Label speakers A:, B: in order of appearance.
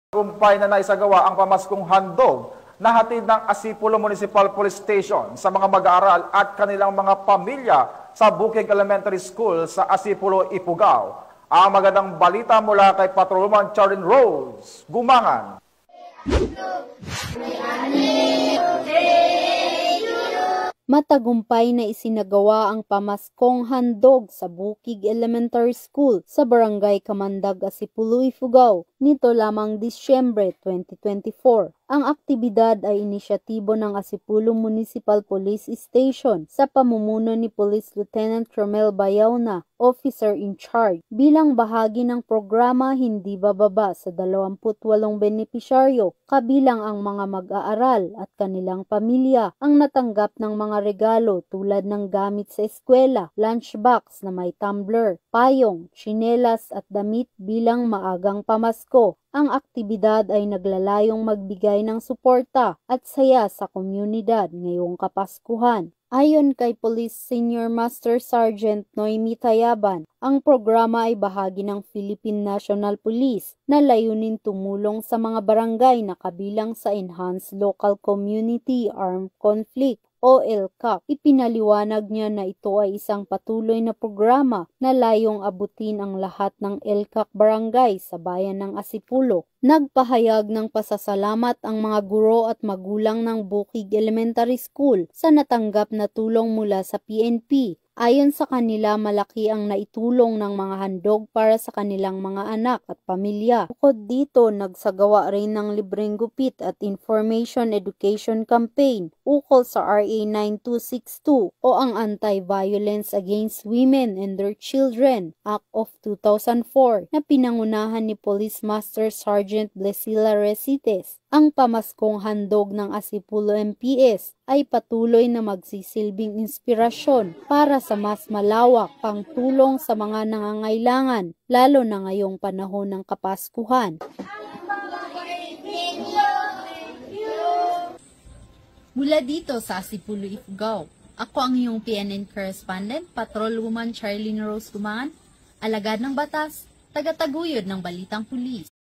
A: Tagumpay na naisagawa ang pamaskong handog na hatid ng Asipulo Municipal Police Station sa mga mag-aaral at kanilang mga pamilya sa Bukig Elementary School sa Asipulo, Ifugao. Ang magandang balita mula kay Patrolman Charlene Rose Gumangan.
B: Matagumpay na isinagawa ang pamaskong handog sa Bukig Elementary School sa Barangay Kamandag, Asipulo, Ifugao nito lamang Disyembre 2024. Ang aktibidad ay inisyatibo ng Asipulo Municipal Police Station sa pamumuno ni Police Lieutenant Romel Bayauna, Officer in Charge. Bilang bahagi ng programa, hindi bababa sa 28 benepisyaryo, kabilang ang mga mag-aaral at kanilang pamilya ang natanggap ng mga regalo tulad ng gamit sa eskwela, lunchbox na may tumbler, payong, tsinelas at damit bilang maagang pamasko. Ang aktibidad ay naglalayong magbigay ng suporta at saya sa komunidad ngayong Kapaskuhan. Ayon kay Police Senior Master Sergeant Noemi Tayaban, ang programa ay bahagi ng Philippine National Police na layunin tumulong sa mga barangay na kabilang sa Enhanced Local Community Armed Conflict o ELCAC. Ipinaliwanag niya na ito ay isang patuloy na programa na layong abutin ang lahat ng ELCAC barangay sa bayan ng Asipulo. Nagpahayag ng pasasalamat ang mga guro at magulang ng Bukig Elementary School sa natanggap na tulong mula sa PNP. Ayon sa kanila, malaki ang naitulong ng mga handog para sa kanilang mga anak at pamilya. Bukod dito, nagsagawa rin ng libreng gupit at information education campaign ukol sa RA 9262 o ang Anti-Violence Against Women and Their Children Act of 2004 na pinangunahan ni Police Master Sergeant Blesila Resites. Ang pamaskong handog ng Asipulo MPS ay patuloy na magsisilbing inspirasyon para sa mas malawak pang tulong sa mga nangangailangan, lalo na ngayong panahon ng Kapaskuhan.
C: Mula dito sa Asipulo, Ifugao, ako ang iyong PNN correspondent, Patrolwoman Charlene Rose Gumangan, alagad ng batas, tagataguyod ng Balitang Pulis.